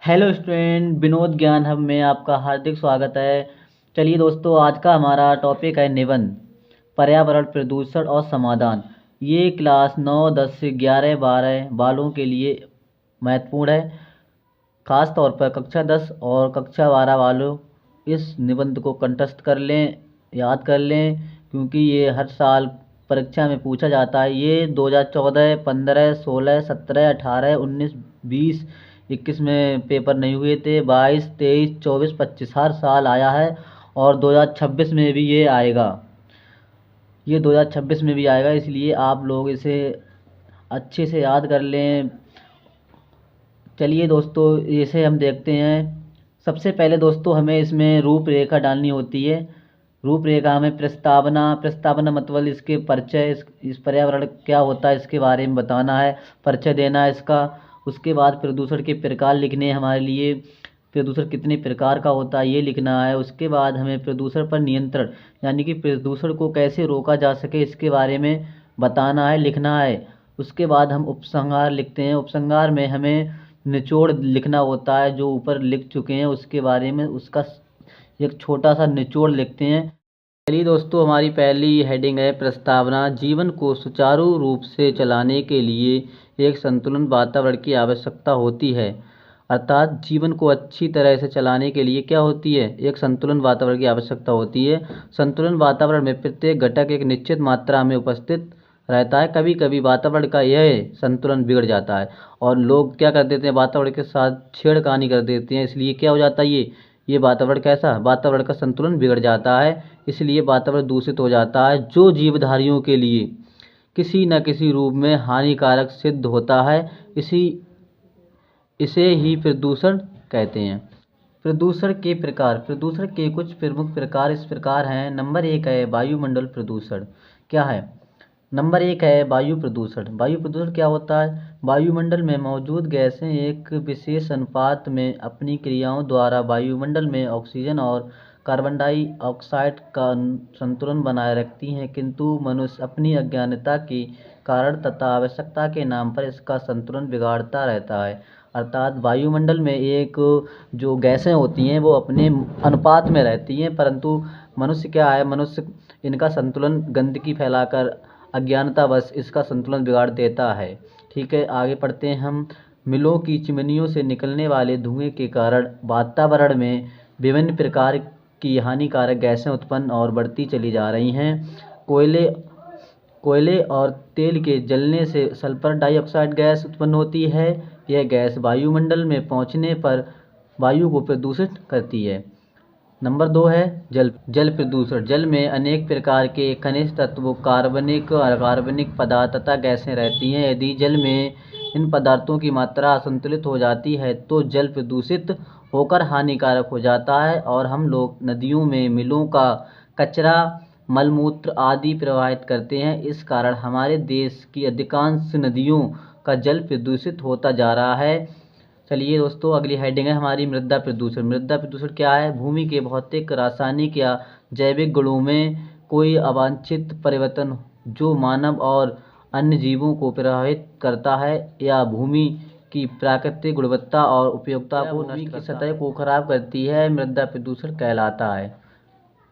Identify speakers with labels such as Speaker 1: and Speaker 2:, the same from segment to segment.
Speaker 1: Hello student, Vinod ज्ञान hub में आपका हार्दिक स्वागत है। चलिए दोस्तों, आज का हमारा टॉपिक है निबंध, पर्यावरण प्रदूषण और समाधान। ये क्लास 9, 10 से 11, 12 वालों के लिए महत्वपूर्ण है। ख़ास तौर पर कक्षा 10 और कक्षा 12 वालों इस निबंध को कंठस्थ कर लें, याद कर लें, क्योंकि ये हर साल परीक्षा में पूछा जाता है। ये 2014, 15, 16, 17, 18, 19, 20, 21 में पेपर नहीं हुए थे। 22, 23, 24, 25 हर साल आया है और 2026 में भी ये आएगा। ये 2026 में भी आएगा, इसलिए आप लोग इसे अच्छे से याद कर लें। चलिए दोस्तों, इसे हम देखते हैं। सबसे पहले दोस्तों, हमें इसमें रूपरेखा डालनी होती है। रूपरेखा में प्रस्तावना मतलब इसके परिचय, इस पर्यावरण क्या होता है इसके बारे में बताना है, परिचय देना है इसका। उसके बाद प्रदूषण के प्रकार लिखने हैं हमारे लिए, प्रदूषण कितने प्रकार का होता है ये लिखना है। उसके बाद हमें प्रदूषण पर नियंत्रण यानी कि प्रदूषण को कैसे रोका जा सके इसके बारे में बताना है, लिखना है। उसके बाद हम उपसंहार लिखते हैं। उपसंहार में हमें निचोड़ लिखना होता है, जो ऊपर लिख चुके हैं उसके बारे में उसका एक छोटा सा निचोड़ लिखते हैं। चलिए दोस्तों, हमारी पहली हेडिंग है प्रस्तावना। जीवन को सुचारू रूप से चलाने के लिए एक संतुलन वातावरण की आवश्यकता होती है। अर्थात जीवन को अच्छी तरह से चलाने के लिए क्या होती है, एक संतुलन वातावरण की आवश्यकता होती है। संतुलन वातावरण में प्रत्येक घटक एक निश्चित मात्रा में उपस्थित रहता है। कभी कभी वातावरण का यह संतुलन बिगड़ जाता है और लोग क्या कर देते हैं, वातावरण के साथ छेड़खानी कर देते हैं। इसलिए क्या हो जाता है, ये वातावरण कैसा, वातावरण का संतुलन बिगड़ जाता है। इसलिए वातावरण दूषित हो जाता है, जो जीवधारियों के लिए किसी न किसी रूप में हानिकारक सिद्ध होता है। इसे ही प्रदूषण कहते हैं। प्रदूषण के कुछ प्रमुख प्रकार इस प्रकार हैं। नंबर 1 है वायुमंडल प्रदूषण। क्या है? नंबर 1 है वायु प्रदूषण। वायु प्रदूषण क्या होता है? वायुमंडल में मौजूद गैसें एक विशेष अनुपात में अपनी क्रियाओं द्वारा वायुमंडल में ऑक्सीजन और कार्बन डाइऑक्साइड का संतुलन बनाए रखती हैं, किंतु मनुष्य अपनी अज्ञानता के कारण तथा आवश्यकता के नाम पर इसका संतुलन बिगाड़ता रहता है। अर्थात वायुमंडल में एक जो गैसें होती हैं वो अपने अनुपात में रहती हैं, परंतु मनुष्य क्या है, मनुष्य इनका संतुलन गंदगी फैलाकर अज्ञानतावश इसका संतुलन बिगाड़ देता है। ठीक है, आगे पढ़ते हैं हम। मिलों की चिमनियों से निकलने वाले धुएं के कारण वातावरण में विभिन्न प्रकार की हानिकारक गैसें उत्पन्न और बढ़ती चली जा रही हैं। कोयले और तेल के जलने से सल्फर डाइऑक्साइड गैस उत्पन्न होती है। यह गैस वायुमंडल में पहुंचने पर वायु को प्रदूषित करती है। नंबर 2 है जल प्रदूषण। जल में अनेक प्रकार के खनिज तत्व, कार्बनिक पदार्थ तथा गैसें रहती हैं। यदि जल में इन पदार्थों की मात्रा असंतुलित हो जाती है तो जल प्रदूषित होकर हानिकारक हो जाता है और हम लोग नदियों में मिलों का कचरा, मलमूत्र आदि प्रवाहित करते हैं। इस कारण हमारे देश की अधिकांश नदियों का जल प्रदूषित होता जा रहा है। चलिए दोस्तों, अगली हेडिंग है हमारी मृदा प्रदूषण। मृदा प्रदूषण क्या है? भूमि के भौतिक, रासायनिक या जैविक गुणों में कोई अवांछित परिवर्तन जो मानव और अन्य जीवों को प्रभावित करता है या भूमि की प्राकृतिक गुणवत्ता और उपयोगिता को नष्ट की सतह को खराब करती है, मृदा प्रदूषण कहलाता है।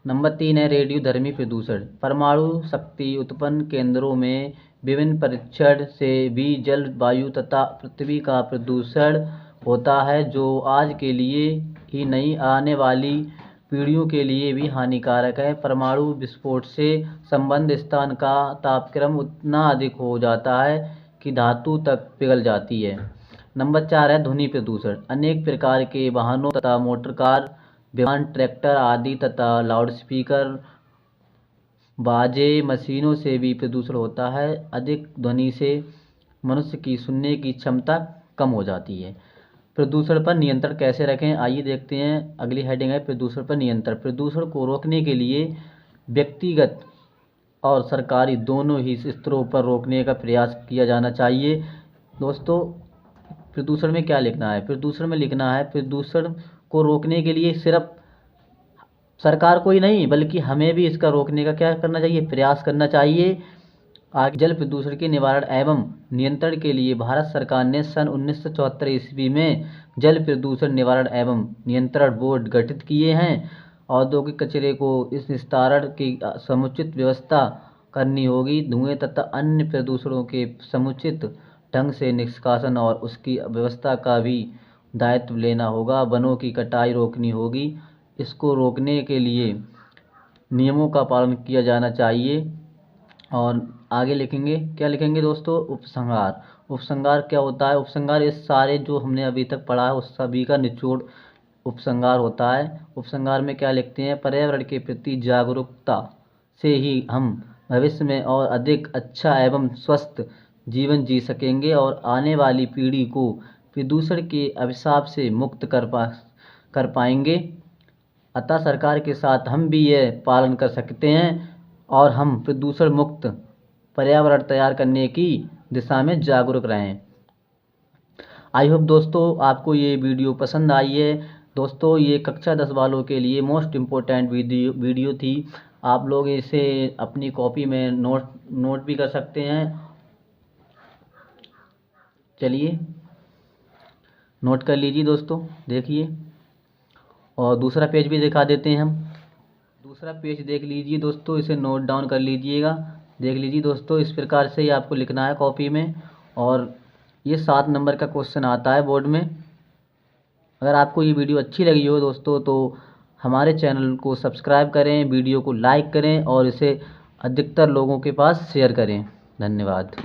Speaker 1: नंबर 3 है रेडियोधर्मी प्रदूषण। परमाणु शक्ति उत्पन्न केंद्रों में विभिन्न परीक्षण से भी जल, वायु तथा पृथ्वी का प्रदूषण होता है, जो आज के लिए ही नहीं, आने वाली पीढ़ियों के लिए भी हानिकारक है। परमाणु विस्फोट से संबंध स्थान का तापक्रम उतना अधिक हो जाता है कि धातु तक पिघल जाती है। नंबर 4 है ध्वनि प्रदूषण। अनेक प्रकार के वाहनों तथा मोटर कार, विमान, ट्रैक्टर आदि तथा लाउडस्पीकर, बाजे, मशीनों से भी प्रदूषण होता है। अधिक ध्वनि से मनुष्य की सुनने की क्षमता कम हो जाती है। प्रदूषण पर नियंत्रण कैसे रखें, आइए देखते हैं। अगली हेडिंग है प्रदूषण पर नियंत्रण। प्रदूषण को रोकने के लिए व्यक्तिगत और सरकारी दोनों ही स्तरों पर रोकने का प्रयास किया जाना चाहिए। दोस्तों, प्रदूषण में क्या लिखना है? प्रदूषण में लिखना है प्रदूषण को रोकने के लिए सिर्फ सरकार को ही नहीं बल्कि हमें भी इसका रोकने का क्या करना चाहिए, प्रयास करना चाहिए। आगे जल प्रदूषण के निवारण एवं नियंत्रण के लिए भारत सरकार ने सन 1974 ईस्वी में जल प्रदूषण निवारण एवं नियंत्रण बोर्ड गठित किए हैं। औद्योगिक कचरे को इस निस्तारण की समुचित व्यवस्था करनी होगी। धुएं तथा अन्य प्रदूषणों के समुचित ढंग से निष्कासन और उसकी व्यवस्था का भी दायित्व लेना होगा। वनों की कटाई रोकनी होगी। इसको रोकने के लिए नियमों का पालन किया जाना चाहिए। और आगे लिखेंगे, क्या लिखेंगे दोस्तों? उपसंहार। उपसंहार क्या होता है? उपसंहार इस सारे जो हमने अभी तक पढ़ा है उस सभी का निचोड़ उपसंहार होता है। उपसंहार में क्या लिखते हैं? पर्यावरण के प्रति जागरूकता से ही हम भविष्य में और अधिक अच्छा एवं स्वस्थ जीवन जी सकेंगे और आने वाली पीढ़ी को प्रदूषण के अभिशाप से मुक्त कर पाएंगे। अतः सरकार के साथ हम भी यह पालन कर सकते हैं और हम प्रदूषण मुक्त पर्यावरण तैयार करने की दिशा में जागरूक रहें। आई होप दोस्तों आपको ये वीडियो पसंद आई है। दोस्तों ये कक्षा 10 वालों के लिए मोस्ट इम्पोर्टेंट वीडियो थी। आप लोग इसे अपनी कॉपी में नोट भी कर सकते हैं। चलिए नोट कर लीजिए दोस्तों, देखिए। और दूसरा पेज भी दिखा देते हैं हम। दूसरा पेज देख लीजिए दोस्तों, इसे नोट डाउन कर लीजिएगा। देख लीजिए दोस्तों, इस प्रकार से ही आपको लिखना है कॉपी में। और ये 7 नंबर का क्वेश्चन आता है बोर्ड में। अगर आपको ये वीडियो अच्छी लगी हो दोस्तों तो हमारे चैनल को सब्सक्राइब करें, वीडियो को लाइक करें और इसे अधिकतर लोगों के पास शेयर करें। धन्यवाद।